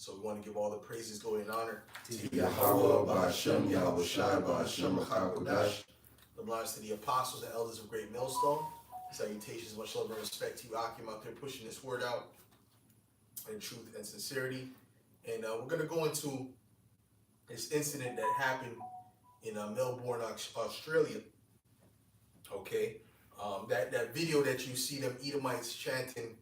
So we want to give all the praises, glory, and honor to Yahweh, Ba'ashem, Yahweh Shai, Ba'ashem, Kodash. The blessings to the apostles and elders of Great Millstone. Salutations, much love and respect to you, Akim, out there pushing this word out in truth and sincerity. And we're going to go into this incident that happened in Melbourne, Australia. Okay, that video that you see them Edomites chanting,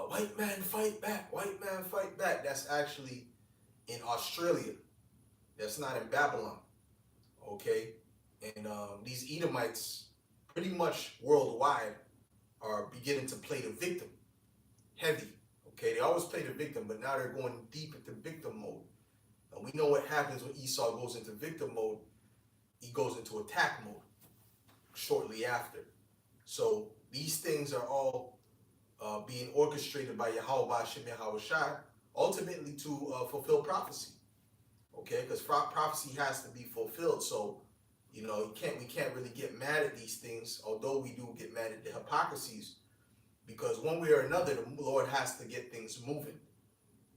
"White man fight back, white man fight back." That's actually in Australia. That's not in Babylon. Okay, and these Edomites, pretty much worldwide, are beginning to play the victim heavy. Okay, they always play the victim, but now they're going deep into victim mode. And we know what happens when Esau goes into victim mode. He goes into attack mode shortly after. So these things are all being orchestrated by Yahweh Ba'ashem Yahweh Shai, ultimately to fulfill prophecy. Okay, because prophecy has to be fulfilled. So, you know, we can't really get mad at these things, although we do get mad at the hypocrisies, because one way or another, the Lord has to get things moving,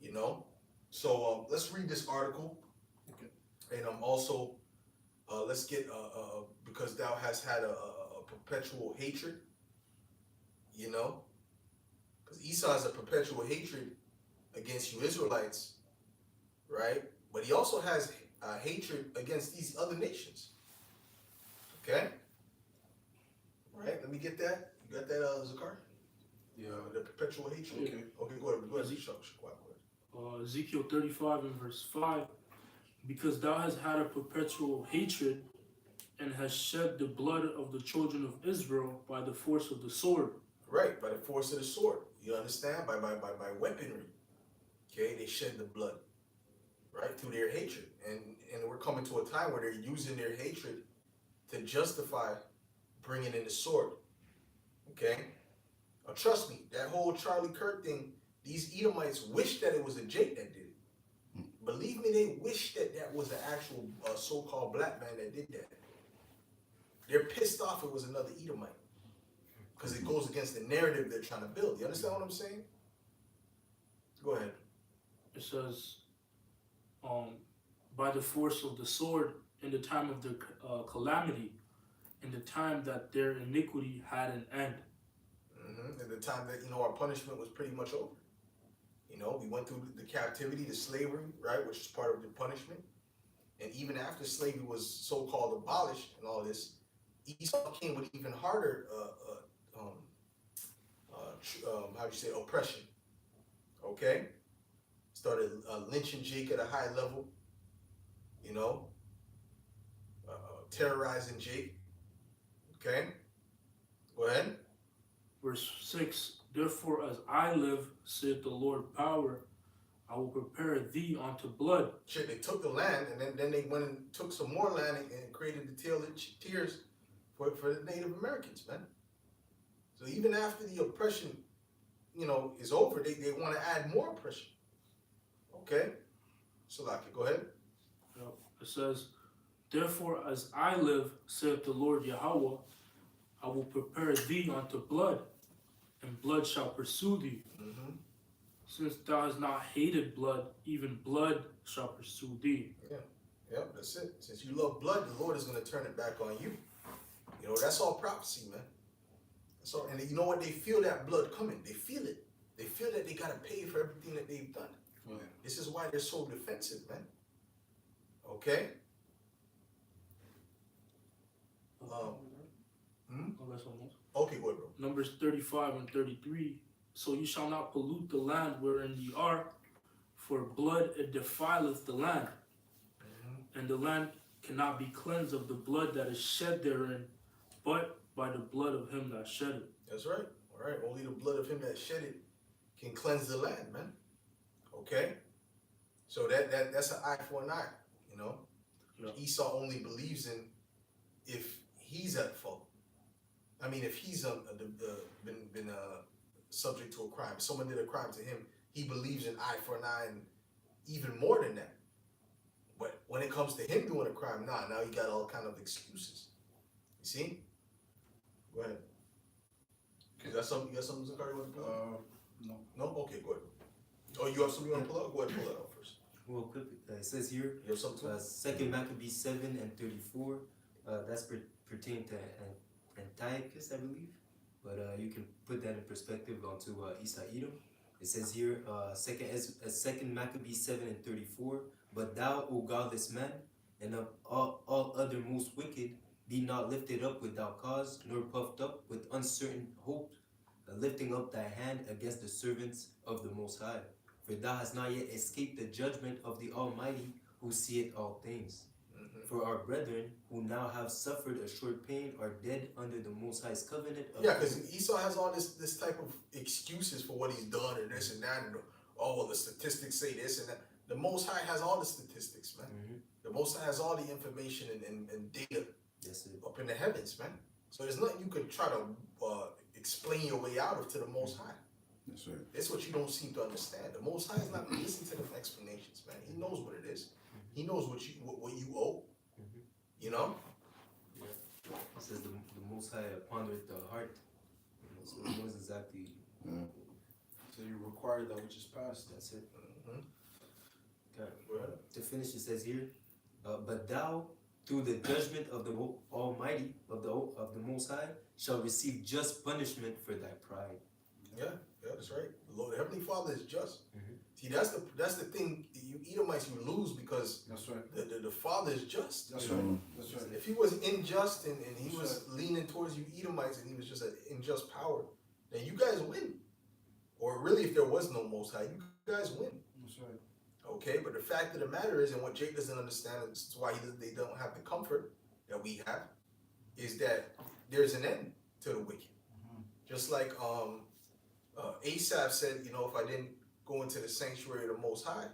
you know? So let's read this article. Okay. And also, let's get, because thou hast had a perpetual hatred, you know? Because Esau has a perpetual hatred against you Israelites, right? But he also has hatred against these other nations. Okay? All right, let me get that. You got that, Zakar? Yeah. The perpetual hatred? Okay. Okay, go ahead. Go ahead. Ezekiel 35 and verse 5. Because thou hast had a perpetual hatred and hast shed the blood of the children of Israel by the force of the sword. Right, by the force of the sword. You understand? By weaponry. Okay, they shed the blood. Right, through their hatred. And we're coming to a time where they're using their hatred to justify bringing in the sword. Okay? Now, trust me, that whole Charlie Kirk thing, these Edomites wish that it was a Jake that did it. Believe me, they wish that that was an actual so-called black man that did that. They're pissed off it was another Edomite. Because it goes against the narrative they're trying to build. You understand what I'm saying? Go ahead. It says, by the force of the sword in the time of their calamity, in the time that their iniquity had an end. At the time that, you know, our punishment was pretty much over. You know, we went through the captivity, the slavery, right, which is part of the punishment. And even after slavery was so-called abolished and all this, Esau came with even harder, oppression. Okay? Started lynching Jake at a high level, you know, terrorizing Jake. Okay? Go ahead. Verse 6, therefore as I live, saith the Lord power, I will prepare thee unto blood. Shit, they took the land, and then they went and took some more land and created the Tale of Tears for the Native Americans, man. So even after the oppression, you know, is over, they want to add more oppression. Okay? So, go ahead. It says, therefore as I live, saith the Lord Yahweh, I will prepare thee unto blood, and blood shall pursue thee. Since thou hast not hated blood, even blood shall pursue thee. Yeah, that's it. Since you love blood, the Lord is going to turn it back on you. You know, that's all prophecy, man. That's all. And you know what? They feel that blood coming. They feel it. They feel that they got to pay for everything that they've done. Yeah. This is why they're so defensive, man. Okay? Okay, go ahead, bro. Numbers 35 and 33. So you shall not pollute the land wherein ye are, for blood it defileth the land. And the land cannot be cleansed of the blood that is shed therein, but by the blood of him that shed it. That's right. All right. Only the blood of him that shed it can cleanse the land, man. Okay? So that's an eye for an eye, you know? Yeah. Esau only believes in if he's at fault. I mean, if he's been subject to a crime, someone did a crime to him, he believes in eye for an eye and even more than that. But when it comes to him doing a crime, now he got all kind of excuses. You see? Go ahead. You got something, Zakari, you want to put? No. No? Okay, go ahead. Oh, you have something you want to pull out? Go ahead, pull it out first. Real quick, it says here, You have something too? Second Maccabees 7 and 34. That's pertaining to Antiochus, I believe. But you can put that in perspective onto Esau Edom. It says here, Second Maccabees 7 and 34. But thou, O godless man, and of all other most wicked, be not lifted up without cause, nor puffed up with uncertain hope, lifting up thy hand against the servants of the Most High. For thou hast not yet escaped the judgment of the Almighty, who seeth all things. For our brethren, who now have suffered a short pain, are dead under the Most High's covenant. Yeah, because Esau has all this type of excuses for what he's done and this and that, and oh, well, the statistics say this and that. The Most High has all the statistics, man. The Most High has all the information and data up in the heavens, man. So there's nothing you could try to explain your way out of to the Most High. That's right. It's what you don't seem to understand. The Most High is not listening to them explanations, man. He knows what it is. He knows what you owe. You know? Yeah. It says the Most High pondereth the heart. So he knows exactly. So you require that which is past. That's it. Well, To finish, it says here, but thou, through the judgment of the Almighty, of the Most High, shall receive just punishment for thy pride. yeah, that's right. The Lord, the Heavenly Father is just. See, that's the thing. You Edomites, you lose because That's right. the Father is just. That's right. That's right. If he was unjust and he was leaning towards you Edomites and he was just an unjust power, then you guys win. Or really, if there was no Most High, you guys win. That's right. Okay, but the fact of the matter is, and what Jake doesn't understand, it's why they don't have the comfort that we have, is that there's an end to the wicked. Just like Asaph said, you know, if I didn't go into the sanctuary of the Most High,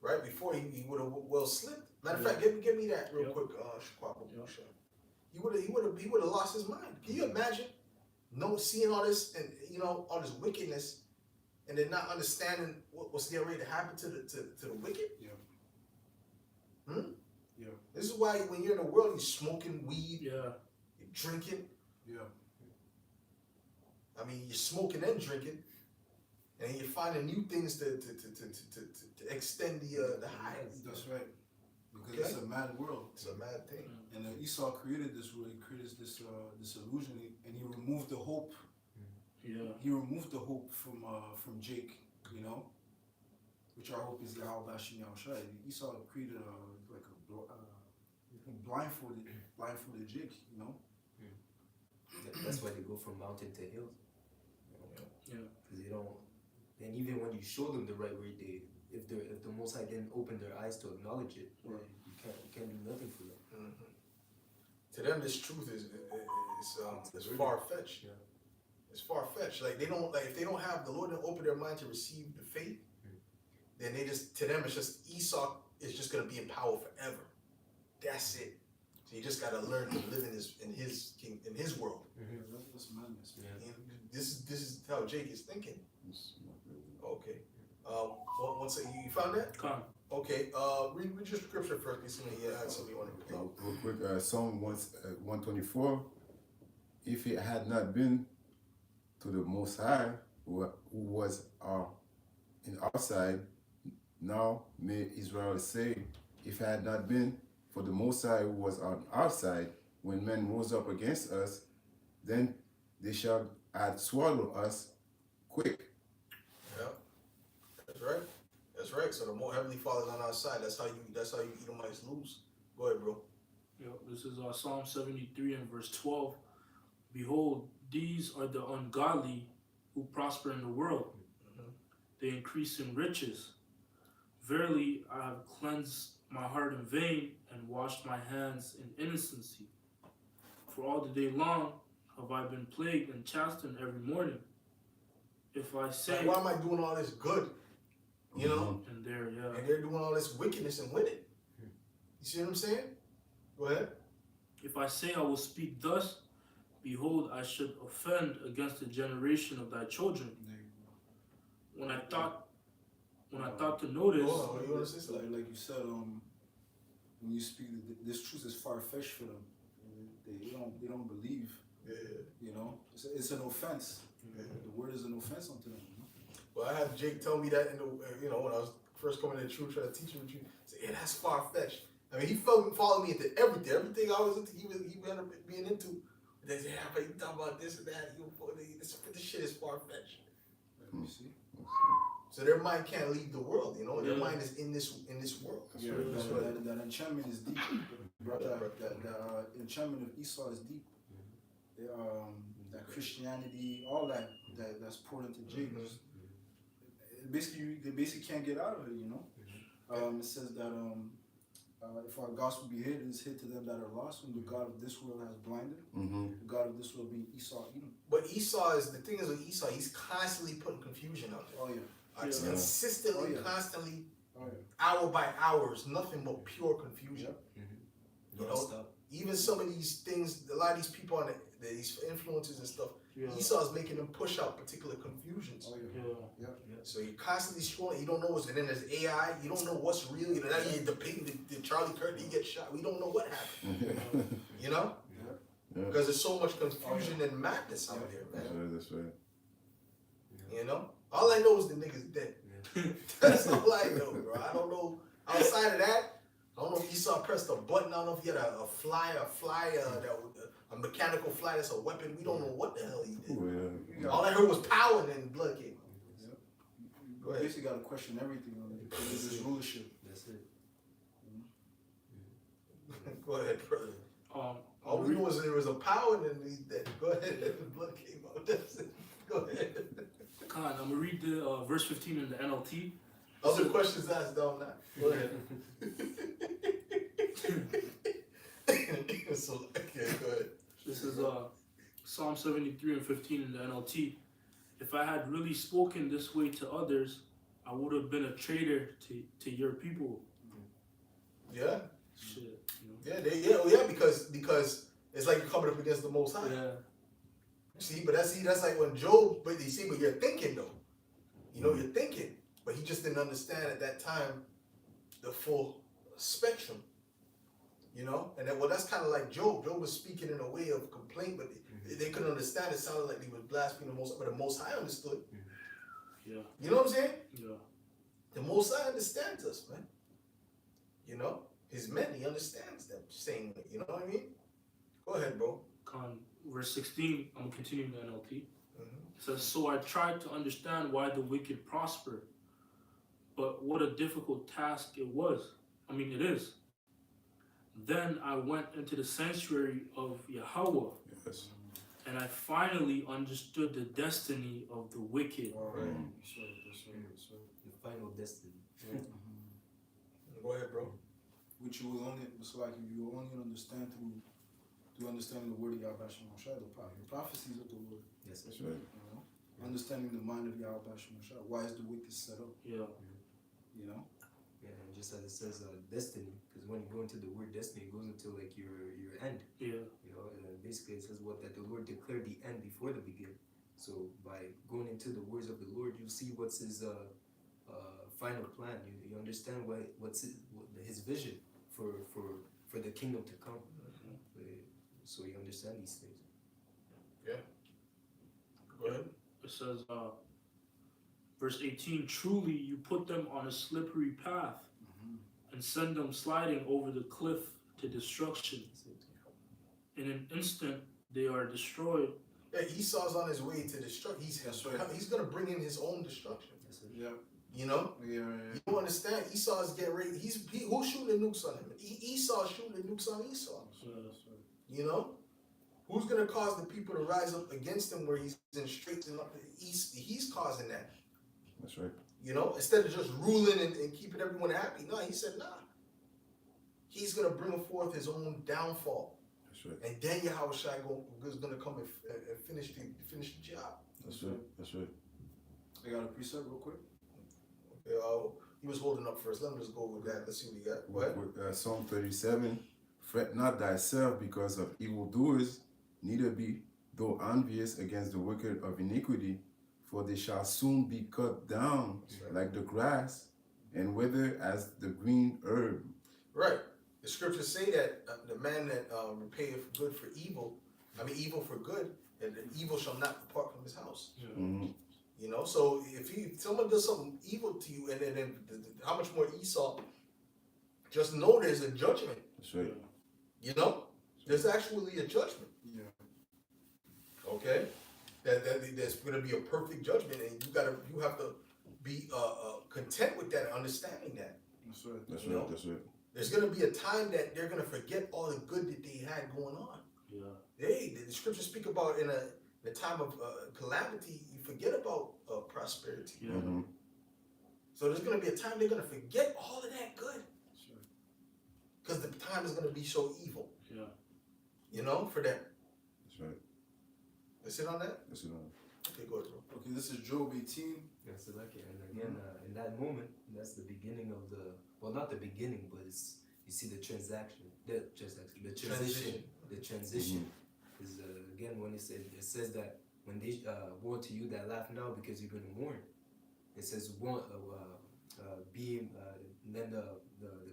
right before he would have well slipped. Matter of fact, give me that real quick, He would have lost his mind. Can you imagine? Seeing all this and all this wickedness, and then not understanding what's getting ready to happen to the wicked. This is why when you're in the world, you're smoking weed. You're drinking. I mean, you're smoking and drinking, and you're finding new things to extend the high. That's right. Because it's a mad world. It's a mad thing. And Esau created this world. He created this illusion, and he removed the hope. He removed the hope from Jake, which our hope is Yahweh Bashim Yahushai. Esau created blindfolded Jake, That's why they go from mountain to hill. Because they don't. And even when you show them the right way, if the Most High didn't open their eyes to acknowledge it, you can't do nothing for them. To them, this truth is far fetched. It's far fetched. Like if they don't have the Lord and open their mind to receive the faith, then to them it's just Esau is just gonna be in power forever. That's it. So you just gotta learn to live in his world. That's madness. This is how Jake is thinking. Okay. One second. You found that? Come. Okay. Read your scripture first. Listen, had something you want to read. Real quick, Psalm 124. If it had not been to the Most High, who was in our side, now may Israel say, if it had not been for the Most High who was on our side, when men rose up against us, then they shall have swallowed us quick. Yeah, that's right. That's right. So the more Heavenly Father's on our side, that's how you Edomites lose. Go ahead, bro. This is Psalm 73 and verse 12. Behold, these are the ungodly who prosper in the world. They increase in riches. Verily, I have cleansed my heart in vain and washed my hands in innocency. For all the day long have I been plagued and chastened every morning. If I say, why am I doing all this good? And they're doing all this wickedness and winning. You see what I'm saying? Go ahead. If I say I will speak thus, behold, I should offend against the generation of thy children. When I thought to notice, like you said, when you speak, this truth is far fetched for them. They don't believe. It's an offense. The word is an offense unto them. Well, I had Jake tell me that in the, when I was first coming to the truth, trying to teach him the truth. He said, yeah, that's far fetched. I mean, he followed me into everything I was into. He ended up being into. They said, yeah, but you talking about this and that. This shit is far fetched. You see? So their mind can't leave the world, Their mind is in this world. Yeah, that enchantment is deep. That enchantment of Esau is deep. That Christianity, all that's poured into Jake. They basically can't get out of it, It says that if our gospel be hid, it's hid to them that are lost, whom the God of this world has blinded. The God of this world being Esau, Edom. But Esau is, the thing is with Esau, he's constantly putting confusion out there. Oh yeah. Consistently, constantly, hour by hours, nothing but pure confusion. Even some of these things, a lot of these people on these influences and stuff, Esau's making them push out particular confusions. So you're constantly scrolling. You don't know what's, and then there's AI. You don't know what's real. Now you're debating the Charlie Kirk. He gets shot. We don't know what happened. Because there's so much confusion and madness out there, man. That's right. All I know is the nigga's dead. That's all I know, bro. I don't know outside of that. I don't know if Esau pressed a button. I don't know if he had a fly, a mechanical fly that's a weapon. We don't know what the hell he did. All I heard was power and then blood came out. Go ahead. You basically got to question everything on it. Because it's rulership. That's it. Go ahead, brother. All we know is there was a power and then he dead. Go ahead, and the blood came out. That's it. Go ahead. Come on, I'm gonna read the verse 15 in the NLT. Other questions asked down that. Go ahead. Go ahead. This is Psalm 73 and 15 in the NLT. If I had really spoken this way to others, I would have been a traitor to your people. Yeah. Shit. Yeah, because it's like you're coming up against the Most High. Yeah. See, that's like when Job, but you're thinking though. You're thinking. But he just didn't understand at that time the full spectrum. And that's kind of like Job. Job was speaking in a way of complaint, but they couldn't understand. It sounded like he was blaspheming the Most High, but the Most High understood. Yeah. You know what I'm saying? Yeah. The Most High understands us, man. His men, he understands them saying it. You know what I mean? Go ahead, bro. Verse 16, I'm going to continue in the NLT. It says, so I tried to understand why the wicked prosper, but what a difficult task it was. It is. Then I went into the sanctuary of Yahweh, and I finally understood the destiny of the wicked. All right. That's right. The final destiny. Go ahead, bro. Which you will only, it's like you will only understand through understanding the word of Yahweh Shemashah, the prophecies of the Lord. Yes, That's right. Understanding the mind of Yahweh Shemashah. Why is the wicked set up? Yeah. Yeah, and just as it says destiny, because when you go into the word destiny, it goes into like your end. Yeah. And basically it says that the Lord declared the end before the beginning. So by going into the words of the Lord, you see what's his final plan. You understand what's his vision for the kingdom to come. So you understand these things. Yeah. Go ahead. It says, verse 18, truly you put them on a slippery path and send them sliding over the cliff to destruction. In an instant, they are destroyed. Yeah, Esau's on his way to destruction. He's going to bring in his own destruction. Yeah. You don't understand. Esau's getting ready. Who's shooting the nukes on him? Esau's shooting the nukes on Esau. Who's going to cause the people to rise up against him where he's in straits and up? He's causing that. That's right. Instead of just ruling and keeping everyone happy. No, he said, nah. He's going to bring forth his own downfall. That's right. And then Yahweh Shai is going to come and finish the job. That's right. I got a precept real quick. He was holding up first. Let me just go with that. Let's see what we got. Go ahead. Psalm 37, fret not thyself because of evildoers, neither be thou envious against the wicked of iniquity, for they shall soon be cut down like the grass and wither as the green herb. Right. The scriptures say that the man that repayeth good for evil, evil for good, and the evil shall not depart from his house. Yeah. Mm-hmm. You know, so if someone does something evil to you, and then how much more Esau? Just know there's a judgment. That's right. You know, there's actually a judgment. Yeah. Okay, that there's going to be a perfect judgment, and you have to be content with that and understanding that. That's right. That's You know? right. That's right. There's going to be a time that they're going to forget all the good that they had going on. Yeah. The scriptures speak about in a time of calamity, you forget about prosperity. Yeah. Mm-hmm. So there's going to be a time they're going to forget all of that good. Sure. Because the time is going to be so evil. Yeah. You know, for them. That's right. Let's hit on that? That's it. Okay, go ahead, bro. Okay, this is Job 18. That's the lucky. And again, in that moment, that's the beginning of the, well, not the beginning, but it's, you see the transition. The transition is, again, when it says that when they, woe to you that laugh now because you're going to mourn. It says, then the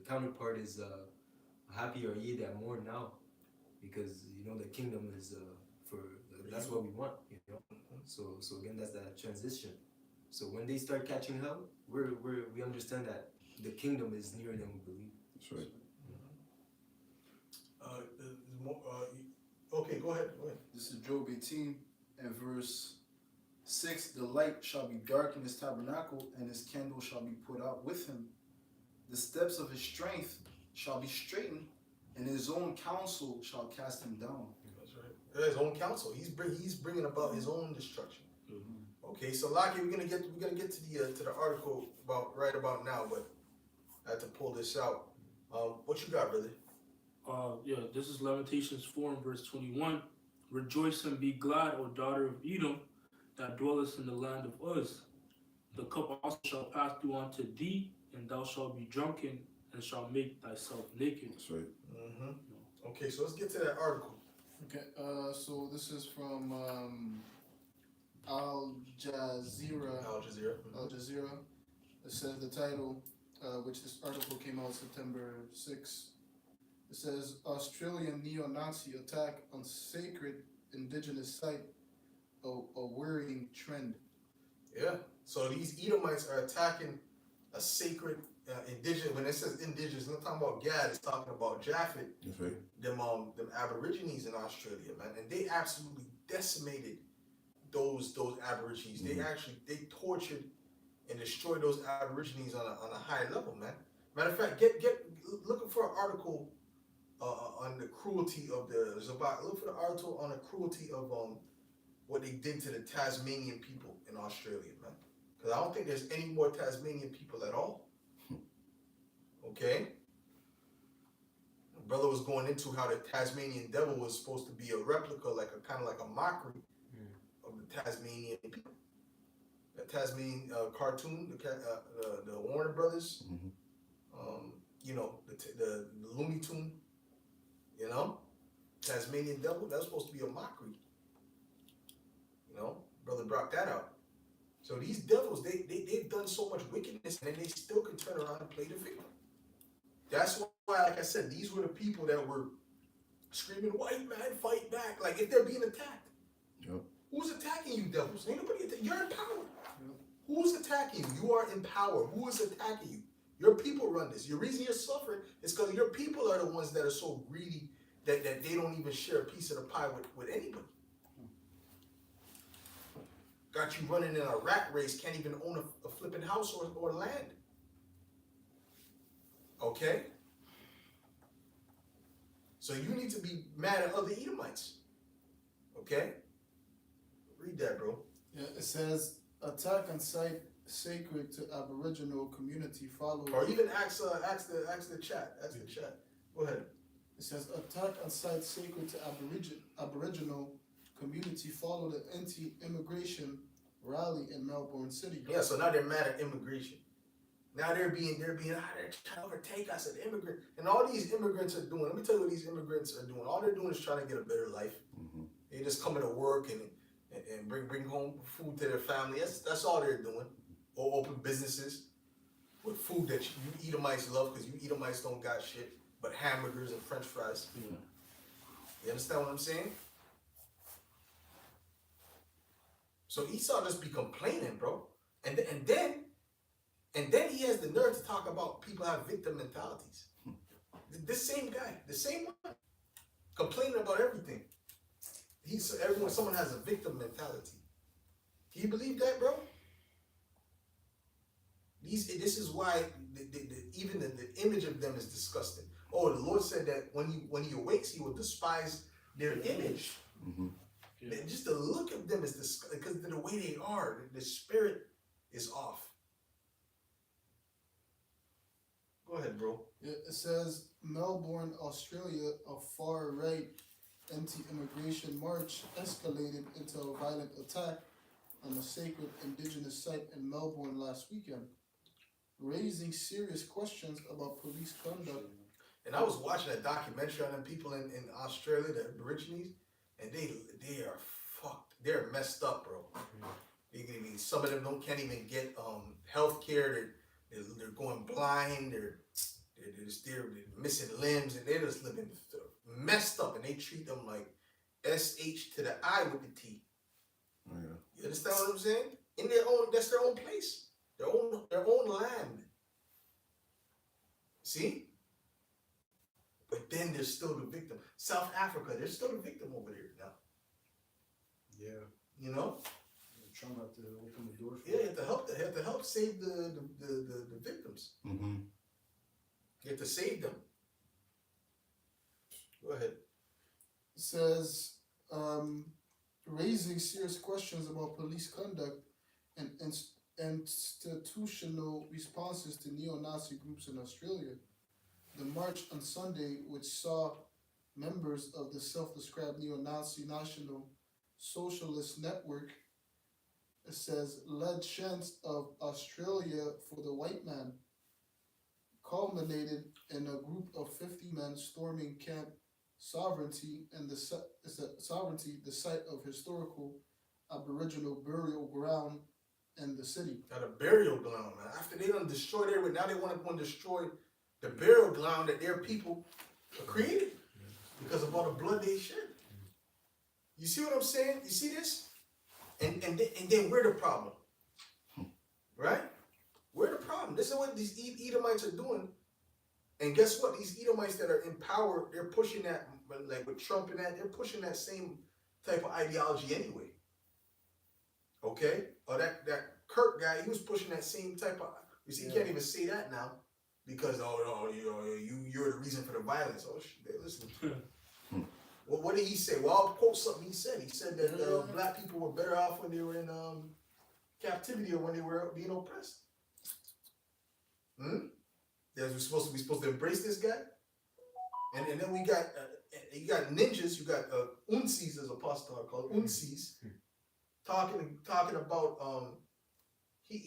counterpart is, happy are ye that mourn now, because, you know, the kingdom is, that's what we want, you know. So again, that's that transition. So when they start catching hell, we understand that the kingdom is nearer than we believe. That's right. Okay, go ahead. This is Job 18 and verse 6. The light shall be dark in his tabernacle, and his candle shall be put out with him. The steps of his strength shall be straightened, and his own counsel shall cast him down. That's right. His own counsel. He's bringing about his own destruction. Mm-hmm. Okay, so Lockie, we're gonna get to the article right about now, but I have to pull this out. What you got, brother? Yeah, this is Lamentations 4 and verse 21. Rejoice and be glad, O daughter of Edom, that dwellest in the land of Uz. The cup also shall pass through unto thee, and thou shalt be drunken, and shalt make thyself naked. That's right. Mm-hmm. Okay, so let's get to that article. Okay, so this is from Al Jazeera. Al Jazeera. Al Jazeera. It says the title, which this article came out September 6. It says Australian neo-Nazi attack on sacred indigenous site, a worrying trend. Yeah. So these Edomites are attacking a sacred indigenous. When it says indigenous, it's not talking about Gad. It's talking about Japhet. That's right. Them Aborigines in Australia, man, and they absolutely decimated those Aborigines. Mm-hmm. They tortured and destroyed those Aborigines on a high level, man. Matter of fact, get looking for an article on the cruelty of look for the article on the cruelty of what they did to the Tasmanian people in Australia, man. Because I don't think there's any more Tasmanian people at all. Okay. Brother was going into how the Tasmanian devil was supposed to be a replica, like a kind of like a mockery of the Tasmanian people. The Tasmanian cartoon, the Warner Brothers, you know, the Looney Tune, you know, Tasmanian devil, that's supposed to be a mockery. You know, brother brought that out. So these devils, they've done so much wickedness, and they still can turn around and play the victim. That's why, like I said, these were the people that were screaming, "White man, fight back!" Like if they're being attacked. Yep. Who's attacking you, devils? Ain't nobody. You're in power. Yep. Who's attacking you? You are in power. Who is attacking you? Your people run this. The reason you're suffering is because your people are the ones that are so greedy that they don't even share a piece of the pie with anybody. Got you running in a rat race, can't even own a flipping house or land. Okay? So you need to be mad at other Edomites. Okay? Read that, bro. Yeah, it says attack on site sacred to Aboriginal community followed. Or even ask the chat. Ask the chat. Go ahead. It says attack on site sacred to Aboriginal community followed an anti-immigration rally in Melbourne City. Yeah, so now they're mad at immigration. Now they're trying to overtake us as immigrants. And all these immigrants are doing, let me tell you what these immigrants are doing. All they're doing is trying to get a better life. Mm-hmm. They just coming to work and bring home food to their family. That's all they're doing. Or open businesses with food that you Edomites love, because you Edomites don't got shit but hamburgers and french fries. Yeah. You understand what I'm saying? So Esau just be complaining, bro. And then he has the nerve to talk about people have victim mentalities. This same guy, the same one, complaining about everything. Someone has a victim mentality. Do you believe that, bro? This is why even the image of them is disgusting. Oh, the Lord said that when he awakes, he will despise their image. Mm-hmm. Yeah. Just the look of them is disgusting because the way they are, the spirit is off. Go ahead, bro. It says Melbourne, Australia, a far-right anti-immigration march escalated into a violent attack on a sacred indigenous site in Melbourne last weekend, raising serious questions about police conduct. And I was watching a documentary on them people in Australia, the Aborigines, and they are fucked. They're messed up, bro. Some of them can't even get health care. They're going blind. They're missing limbs, and they're just living messed up. And they treat them like SH to the I with the T. Oh, yeah. You understand what I'm saying? That's their own place, their own land. See? But then there's still the victim. South Africa, there's still the victim over there now. Yeah. You know? Trump had to open the door for Yeah, you have to help save the victims. Mm-hmm. You have to save them. Go ahead. It says raising serious questions about police conduct and institutional responses to neo-Nazi groups in Australia. The march on Sunday, which saw members of the self-described neo-Nazi National Socialist Network, it says, led chants of Australia for the white man, culminated in a group of 50 men storming Camp Sovereignty and the site of historical Aboriginal burial ground in the city. Now the burial ground, man. After they done destroyed everything, now they want to go and destroy the burial ground that their people created because of all the blood they shed. You see what I'm saying? You see this? And then we're the problem, right? We're the problem. This is what these Edomites are doing. And guess what? These Edomites that are in power, they're pushing that, like with Trump and that, they're pushing that same type of ideology anyway. Okay? Or that Kirk guy, he was pushing that same type of, you see, you can't even say that now because, you're the reason for the violence. Oh, shit, listen. Well, what did he say? Well, I'll quote something he said. He said that black people were better off when they were in captivity or when they were being oppressed. We're supposed to embrace this guy, and then we got you got ninjas. You got unsis, as Apostle called unsis, talking about he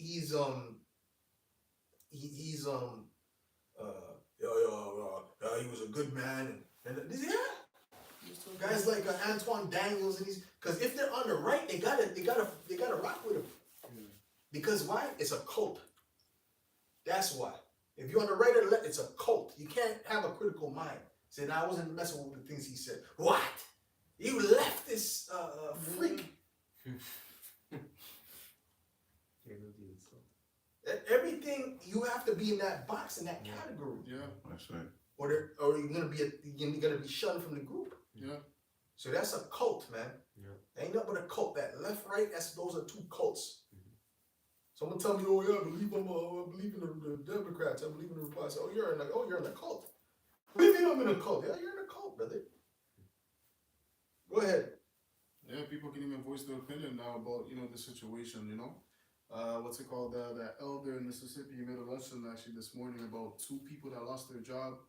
was a good man and yeah. Guys like Antoine Daniels and these, because if they're on the right, they gotta rock with him. Because why? It's a cult. That's why. If you're on the right or the left, it's a cult. You can't have a critical mind. Say, I wasn't messing with the things he said. What? You left this freak. Everything, you have to be in that box, in that category. Yeah. That's right. Or you're gonna be shunned from the group. Yeah. So that's a cult, man. Yeah. Ain't nothing but a cult. That left, right, those are two cults. Someone tell me, oh yeah, I believe in the Democrats. I believe in the Republicans. Oh, you're in a cult. What do you mean I'm in a cult? Yeah, you're in a cult, brother. Go ahead. Yeah, people can even voice their opinion now about, the situation, what's it called? That elder in Mississippi made a lesson actually this morning about two people that lost their job,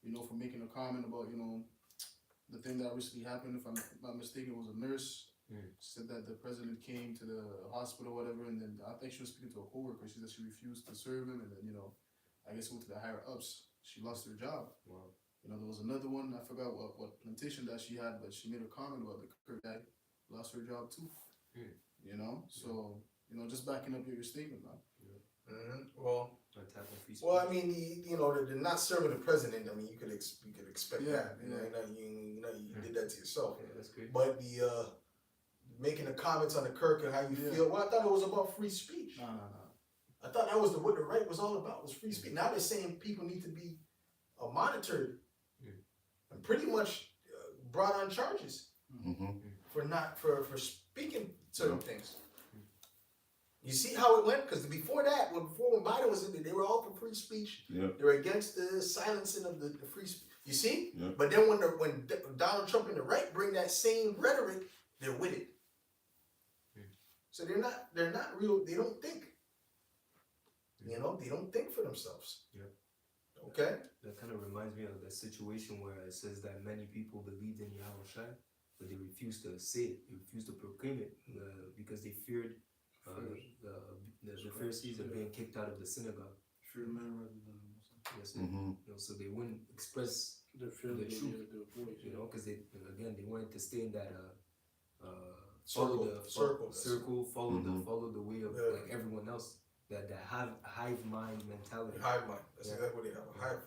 for making a comment about, the thing that recently happened. If I'm not mistaken, it was a nurse. Said that the president came to the hospital or whatever, and then I think she was speaking to a coworker. She said she refused to serve him, and then, I guess it went to the higher ups. She lost her job. Wow. There was another one, I forgot what plantation that she had, but she made a comment about the Kirk guy lost her job too. So, just backing up your statement, man. Well, I mean, they're not serving the president. I mean, you could expect that. You did that to yourself. Yeah, that's great. But making the comments on the Kirk and how you Yeah. feel. Well, I thought it was about free speech. Nah. I thought that was what the right was all about, was free speech. Now they're saying people need to be monitored and pretty much brought on charges for speaking certain things. You see how it went? Because before that, when Biden was in there, they were all for free speech. Yeah. They were against the silencing of the free speech. You see? Yeah. But then when Donald Trump and the right bring that same rhetoric, they're with it. So they're not real. They don't think. You know, they don't think for themselves. Yeah. Okay. That kind of reminds me of the situation where it says that many people believed in Yahweh Shai, but they refused to say it. They refused to proclaim it because they feared the Pharisees are being kicked out of the synagogue. Fear man rather than Yes, sir. You know, so they wouldn't express The truth. their voice. You know, because they wanted to stay in that Circle. follow the way of like everyone else. That hive mind mentality. Hive mind. That's exactly what they have. A hive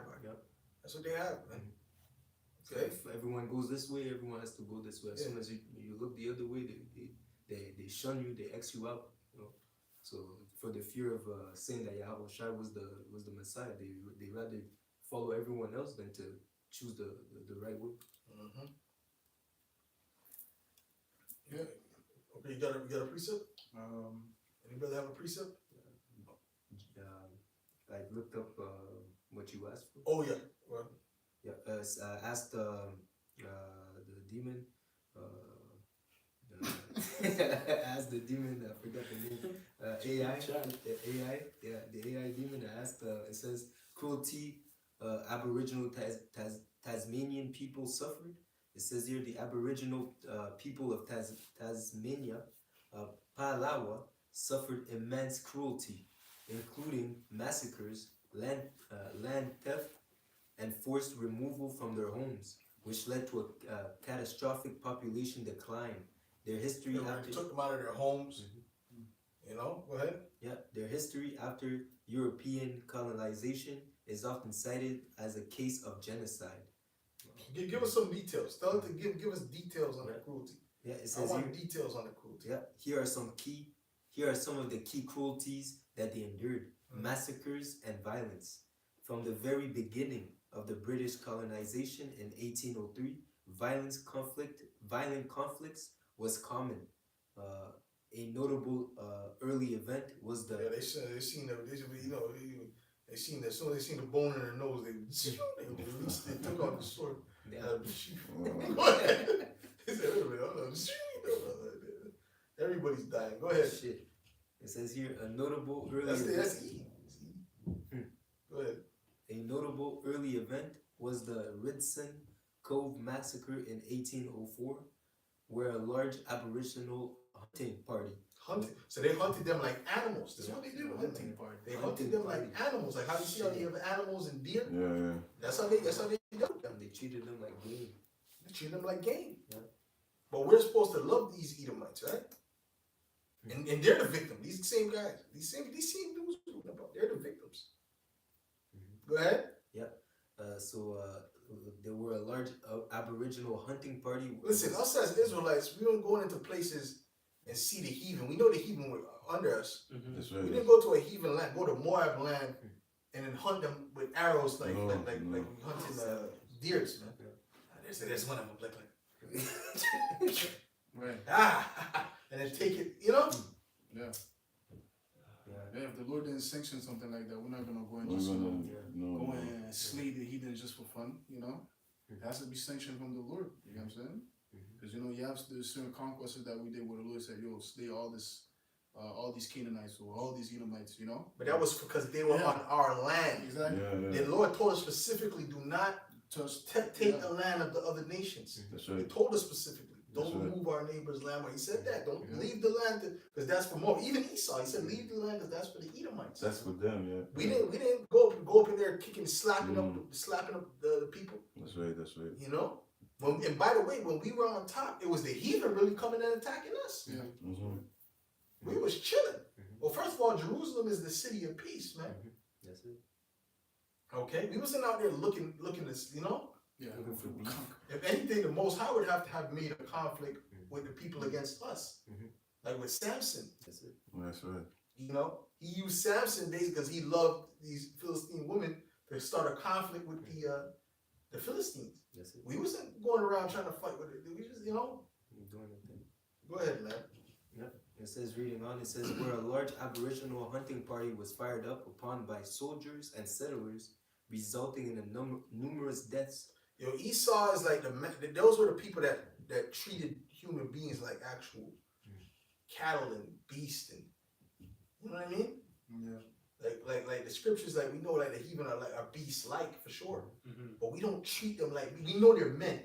mind. Yep. That's what they have, man. So if everyone goes this way, everyone has to go this way. As soon as you look the other way, they shun you, they X you out. You know, so for the fear of saying that Yahweh Shai was the Messiah, they rather follow everyone else than to choose the right way. Yeah. Okay, you got a precept? Anybody have a precept? I looked up what you asked for. Oh yeah. Well, Yeah, I asked the demon. Asked the demon. I forgot the name. AI. The AI demon. I asked. It says cruelty. Aboriginal Tasmanian people suffered. It says here the Aboriginal people of Tasmania, Palawa, suffered immense cruelty, including massacres, land theft, and forced removal from their homes, which led to a catastrophic population decline. Their history they took them out of their homes. You know, go ahead. Yeah, their history after European colonization is often cited as a case of genocide. Give us some details. Tell it to give us details on the cruelty. Yeah, it I says want here. details on the cruelty. Yeah, here are some of the key cruelties that they endured: massacres and violence. From the very beginning of the British colonization in 1803, violent conflicts was common. A notable early event was the They seen as soon as they seen the bone in their nose, they took out the sword. Yeah. Go ahead. They said, wait a minute, hold on. Everybody's dying. Go ahead. Shit. It says here a notable early That's E. Go ahead. A notable early event was the Ridson Cove massacre in 1804, where a large Aboriginal hunting party. So they hunted them like animals. That's what they did with hunting party. They hunted them like animals. Like how you see how they have animals and deer. Yeah. That's how they do them. They treated them like game. They treat them like game. Yeah. But we're supposed to love these Edomites, right? And they're the victim. These same guys. These same dudes we're talking about. They're the victims. Go ahead. There were a large Aboriginal hunting party. Listen, us as Israelites, we don't go into places and see the heathen. We know the heathen were under us. That's We right. didn't go to a heathen land, go to Moab land, and then hunt them with arrows like we hunting deers, man. There's one of them like Right. and then take it, you know. Yeah. Yeah. If the Lord didn't sanction something like that, we're not gonna go and We're just gonna- go and slay the heathen just for fun, you know? It has to be sanctioned from the Lord, you know what I'm saying? Because you know you have the certain conquests that we did where the Lord said, "Yo, slay all these Canaanites or all these Edomites," you know. But that was because they were on our land. Exactly. Yeah. The Lord told us specifically, do not take the land of the other nations. That's He right. told us specifically, That's don't right. move our neighbor's land. He said that. Don't leave the land because that's for more. Even Esau, he said, leave the land because that's for the Edomites. That's for them, yeah. We didn't go up in there kicking, slapping up the people. That's right. You know. And by the way, when we were on top, it was the heathen really coming and attacking us. Yeah. We was chilling. Well, first of all, Jerusalem is the city of peace, man. That's it. Okay, we wasn't out there looking this, you know. Yeah. Looking for beef. If anything, the Most High would have to have made a conflict with the people against us, like with Samson. That's it. That's right. You know, he used Samson basically because he loved these Philistine women to start a conflict with the Philistines. That's it. We wasn't going around trying to fight with it. We just, you know. You're doing the thing. Go ahead, man. Yep. It says, reading on, it says, where a large Aboriginal hunting party was fired up upon by soldiers and settlers, resulting in numerous deaths. Yo, Esau is like those were the people that treated human beings like actual cattle and beasts, and you know what I mean? Yeah. Like the scriptures, like we know like the heathen are beasts like for sure, but we don't treat them like we know they're men.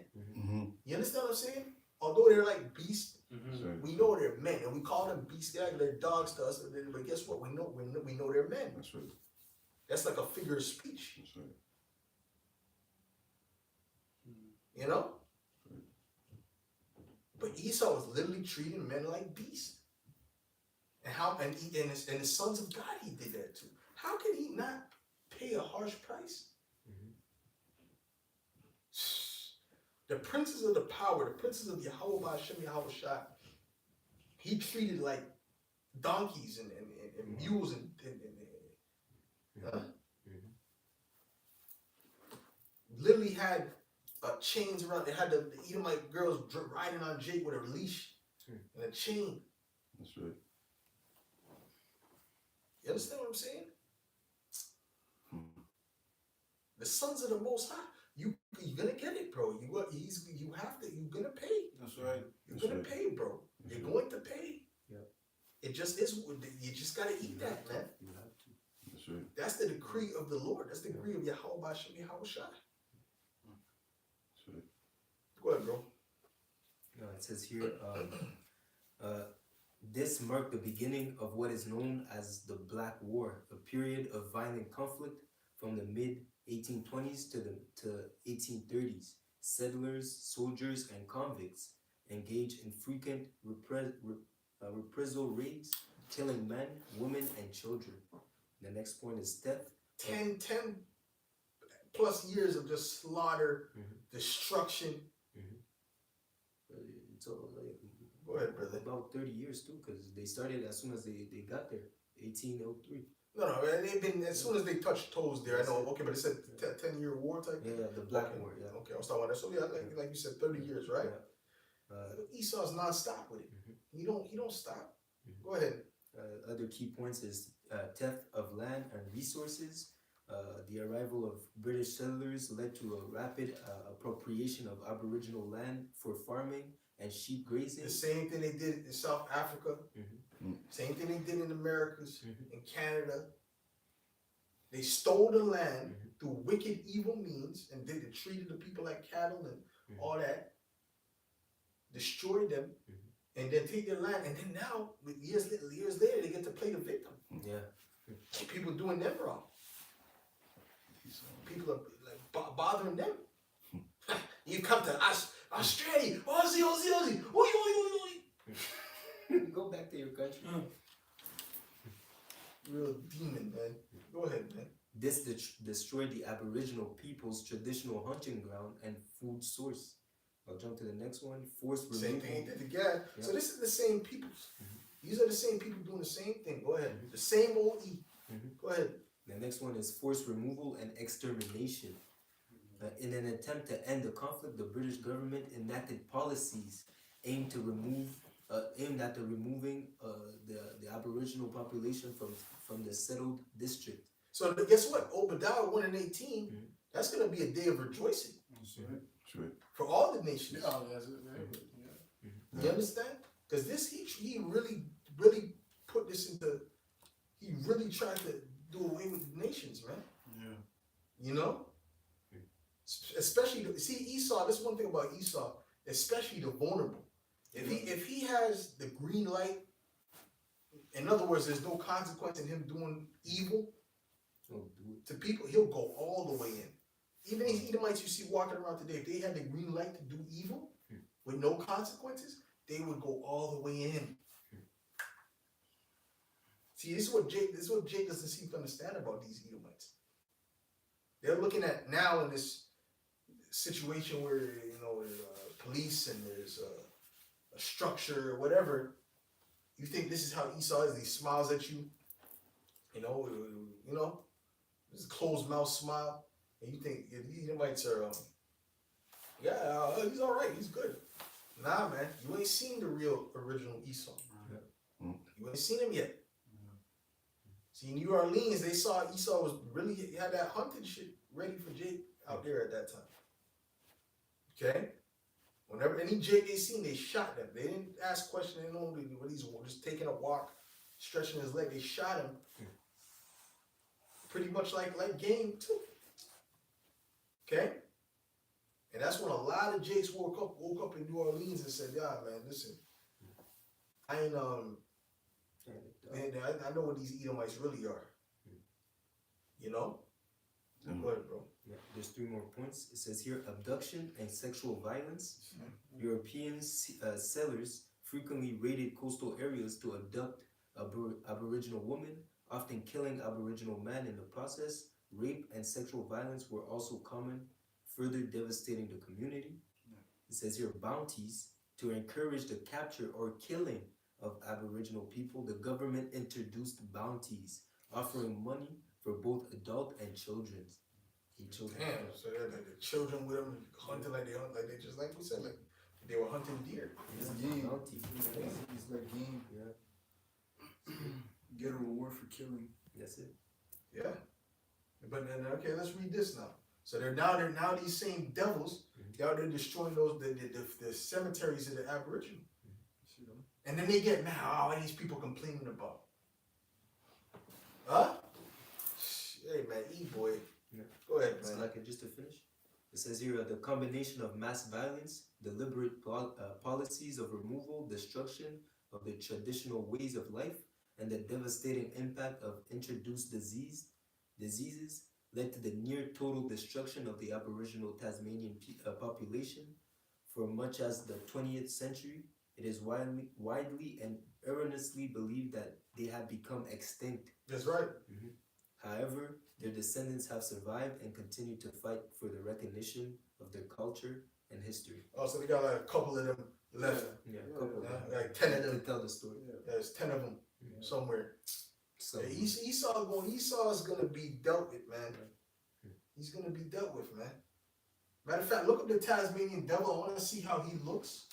You understand what I'm saying? Although they're like beasts, we know they're men, and we call them beasts. They're dogs to us, but guess what? We know they're men. That's right. That's like a figure of speech, That's right. you know. But Esau was literally treating men like beasts, and his sons of God, he did that too. How can he not pay a harsh price? The princes of the power, the princes of Yahweh Ba'Shem Yahweh Shah, he treated like donkeys and mules and literally had chains around. They had the Edomite girls riding on Jake with a leash and a chain. That's right. You understand what I'm saying? The sons of the Most High, you're gonna get it, bro. You're gonna pay. That's right. You're gonna pay, bro. You're going to pay. Yeah. It just is. You just gotta eat that, man. You have to. That's right. That's the decree of the Lord. That's the decree of Yahweh Ba'Shem Yahweh Shai. That's right. Go ahead, bro. It says here, this marked the beginning of what is known as the Black War, a period of violent conflict from the mid-1820s to the 1830s. Settlers, soldiers, and convicts engaged in frequent reprisal raids, killing men, women, and children. The next point is theft. 10 plus years of just slaughter, destruction. It's all like, Go ahead, brother. about 30 years too, because they started as soon as they got there, 1803. No, man, they've been, as soon as they touched toes there, I know, okay, but it said 10-year war type? Yeah, the Black Okay. War, yeah. Okay, I was talking about that. So, yeah, like you said, 30 years, right? Yeah. Esau's non-stop with it. He don't stop. Go ahead. Other key points is theft of land and resources. The arrival of British settlers led to a rapid appropriation of Aboriginal land for farming and sheep grazing. The same thing they did in South Africa. Same thing they did in Americas, in Canada. They stole the land through wicked, evil means, and they treated the people like cattle and all that. Destroyed them, and then take their land, and then now, years later, they get to play the victim. Yeah. People doing them wrong. People are like bothering them. You come to us, Australia, Aussie, oi. Go back to your country. Real demon, man. Go ahead, man. This destroyed the Aboriginal people's traditional hunting ground and food source. I'll jump to the next one. Forced removal. Same thing he did again. Yep. So this is the same peoples. These are the same people doing the same thing. Go ahead. The same old E. Go ahead. The next one is forced removal and extermination. In an attempt to end the conflict, the British government enacted policies aimed at removing the Aboriginal population from the settled district. So guess what? Obadiah 1 and 18, that's going to be a day of rejoicing That's right. for all the nations. Oh, that's it. Very good. Yeah. You understand? Because he really put this into, he really tried to do away with the nations, man. Yeah. You know? Especially, Esau, this is one thing about Esau, especially the vulnerable. If he has the green light, in other words, there's no consequence in him doing evil to people, he'll go all the way in. Even these Edomites you see walking around today, if they had the green light to do evil with no consequences, they would go all the way in. See, this is what Jake doesn't seem to understand about these Edomites. They're looking at now in this situation where there's police and there's a structure or whatever, you think this is how Esau is. He smiles at you, this closed mouth smile, and you think the Edomites are, he's all right, he's good. Nah, man, you ain't seen the real original Esau. You ain't seen him yet. See, in New Orleans, they saw Esau he had that hunting shit ready for Jake out there at that time. Okay? Whenever any Jake they seen, they shot them. They didn't ask questions. They know when he's just taking a walk, stretching his leg. They shot him. Pretty much like game too. Okay? And that's when a lot of Jakes woke up in New Orleans and said, "Yeah, man, listen, I ain't man, I know what these Edomites really are. Go ahead, bro." Yeah, there's 3 more points. It says here, abduction and sexual violence. European settlers frequently raided coastal areas to abduct Aboriginal women, often killing Aboriginal men in the process. Rape and sexual violence were also common, further devastating the community. It says here, bounties. To encourage the capture or killing of Aboriginal people, the government introduced bounties, offering money for both adult and children. Damn, so they're like the children with them hunting like they just like we said, like they were hunting deer. It's game. Bounty. It's like game. Yeah. Get a reward for killing. That's it. Yeah. But then okay, let's read this now. So they're now these same devils, they're out there destroying the cemeteries of the Aboriginal. And then they get mad, what are these people complaining about? Huh? Hey man, boy. Yeah. Go ahead, So man. like just to finish, it says here the combination of mass violence, deliberate policies of removal, destruction of the traditional ways of life, and the devastating impact of introduced diseases led to the near total destruction of the Aboriginal Tasmanian population. For much as the 20th century, it is widely and erroneously believed that they have become extinct. That's right. However, their descendants have survived and continue to fight for the recognition of their culture and history. Oh, so they got like a couple of them left. Yeah, a couple of them. Like 10 of To them. tell the story. Yeah, there's 10 of them somewhere. So, Yeah, Esau is gonna be dealt with, man. He's gonna be dealt with, man. Matter of fact, look up the Tasmanian devil. I want to see how he looks.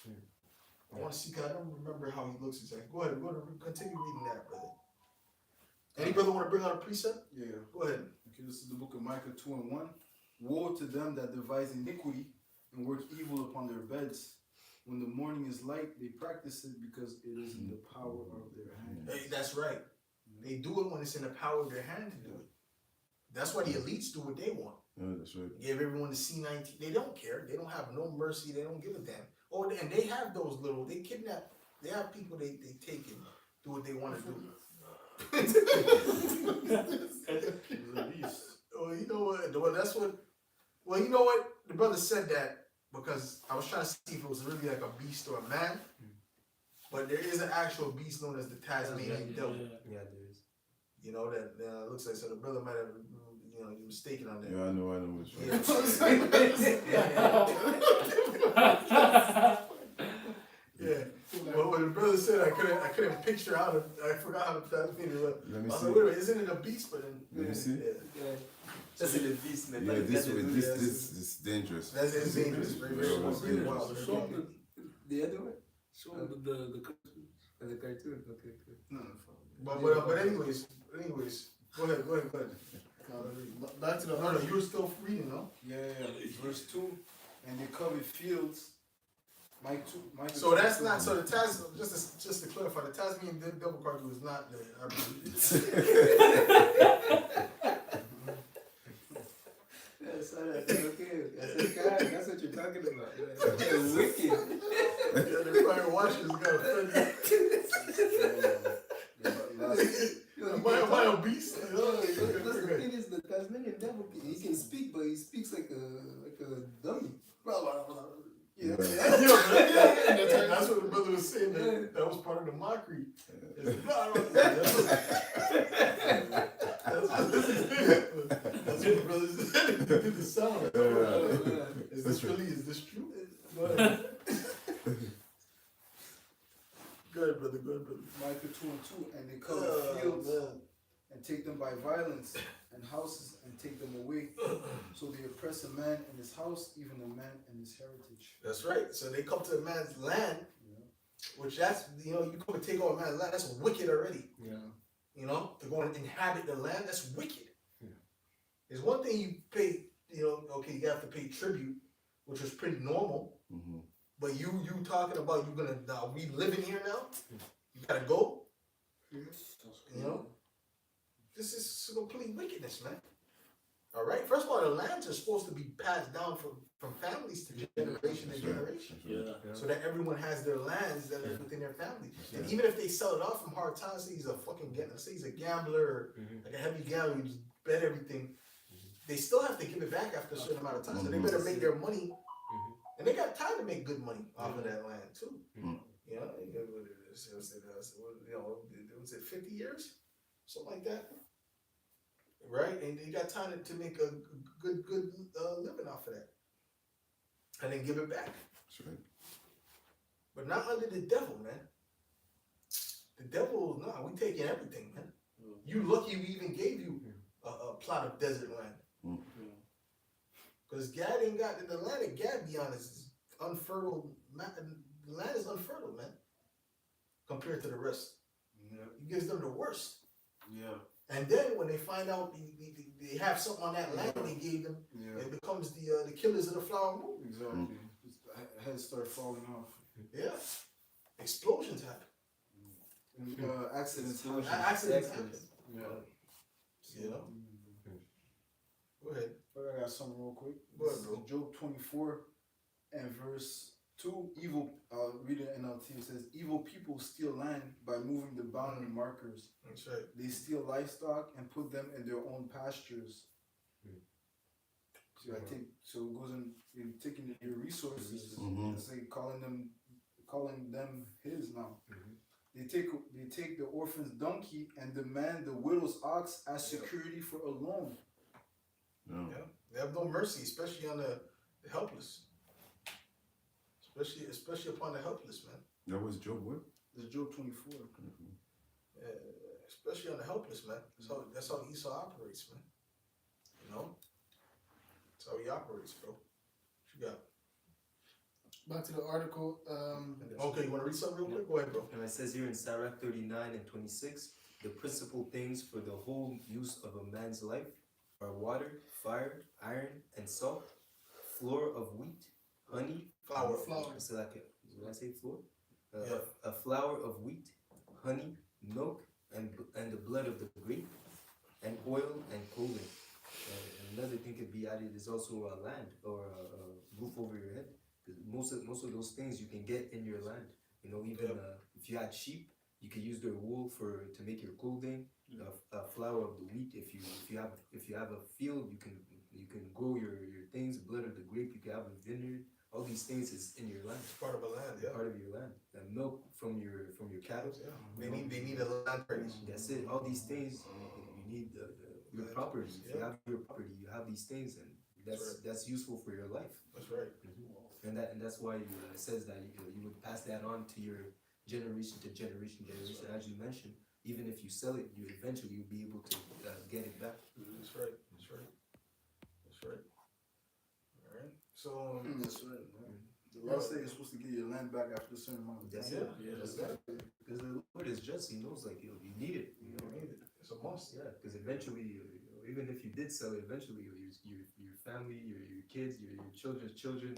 I want to see, cause I don't remember how he looks exactly. Go ahead, continue reading that, brother. Any brother want to bring out a precept? Yeah. Go ahead. Okay, this is the book of Micah 2:1. Woe to them that devise iniquity and work evil upon their beds. When the morning is light, they practice it because it is in the power of their hands. Hey, that's right. They do it when it's in the power of their hand to do it. That's why the elites do what they want. Yeah, that's right. Give everyone the C-19. They don't care. They don't have no mercy. They don't give a damn. Oh, and they have those little. They kidnap. They have people they take and do what they want to do. Oh, you know what? Well, that's what. Well, you know what? The brother said that because I was trying to see if it was really like a beast or a man. But there is an actual beast known as the Tasmanian devil. yeah, there is. You know that looks like, so the brother might have you mistaken on that. Yeah, I know which one. Yeah. Well, when the brother said I couldn't picture how to, I forgot how to Tasmanian look. Let I me was see. like, wait a minute, isn't it a beast? But then, Let me see. Yeah. That's in the beast, man. Yeah, Like, this that is- is dangerous. That's dangerous. Very, very Yeah, wild. it's Very dangerous. wild. Very Show wild. them The other one? show them the The cartoon? Okay, good. No, But anyways, go ahead. Back to the No, you were still reading, no? yeah. Verse 2. And they covered fields. Micah 2. So that's not, so the just to clarify, the Tasmanian devil cartoon is not the That's okay. That's what you're talking about. That's wicked. Yeah, the fire watchers got offended. Am I obese? That's the thing is, the Tasmanian devil, he can speak, but he speaks like a dummy. Yeah. That's what the brother was saying. That was part of the mockery. That's what the brother said. Did the sound. It's this right. really, is this true? Go ahead. Go ahead, brother. Go ahead, brother. Micah 2:2, and they come Oh, in fields man. and take them by violence, and houses and take them away. So they oppress a man and his house, even a man and his heritage. That's right. So they come to a man's land, which that's, you come and take over a man's land, that's wicked already. Yeah. To go and inhabit the land, that's wicked. Yeah. There's one thing you pay, okay, you have to pay tribute, which was pretty normal. Mm-hmm. But you talking about you gonna now we living here now? You gotta go. This is complete wickedness, man. All right. First of all, the lands are supposed to be passed down from families to generation to generation, Yeah. so that everyone has their lands that are within their family. And even if they sell it off from hard times, say he's a fucking say he's a gambler, or like a heavy gambler, you just bet everything. They still have to give it back after a certain amount of time. So they better make their money. And they got time to make good money off of that land too. Was it 50 years? Something like that. Right? And they got time to make a good living off of that. And then give it back. That's right. But not under the devil, man. The devil, no, we taking everything, man. You lucky we even gave you a plot of desert land. Because Gad ain't got the land of Gad, be honest, is unfertile. The land is unfertile, man, compared to the rest. Yeah. He gives them the worst. Yeah. And then when they find out they have something on that land they gave them, Yeah. it becomes the killers of the flower moon. Exactly. Heads start falling off. Yeah. Explosions happen. Accidents happen. Accidents happen. Yeah. You know? Go ahead. I got something real quick. Go ahead, bro. Job 24 and verse 2. Read it in NLT. It says, evil people steal land by moving the boundary markers. That's right. They steal livestock and put them in their own pastures. So so it goes in taking your resources. Mhm. It's like calling them his now. They take the orphan's donkey and demand the widow's ox as security for a loan. Yeah. They have no mercy, especially on the helpless. Especially upon the helpless, man. That was Job what? It's Job 24. Especially on the helpless, man. That's how Esau operates, man. That's how he operates, bro. What you got? Back to the article. Okay, you want to read something real quick? Go ahead, bro. And it says here in Sirach 39 and 26, the principal things for the whole use of a man's life are water, fire, iron, and salt, flour of wheat, honey, Flour. So like did I say flour? Yeah. A flour of wheat, honey, milk, and the blood of the grape, and oil and clothing. Another thing could be added is also a land or a roof over your head. Because most of those things you can get in your land. Even if you had sheep, you could use their wool to make your clothing. A flour of the wheat. If you have a field, you can grow your things. Blood of the grape, you can have a vineyard. All these things is in your land. It's part of a land, yeah. Part of your land. The milk from your cattle. Yeah. They need a land praise. That's it. All these things you need your property. If you have your property, you have these things, and that's useful for your life. That's right. And that's why it says that you would pass that on to your generation to generation. As you mentioned, even if you sell it, you eventually will be able to get it back. That's right. All right. So That's right. The law says you're supposed to get your land back after a certain amount of time. That's it. Because the Lord is just; He knows you need it. you need it. It's a must. Yeah, because eventually, even if you did sell it, eventually your family, your kids, your children's children,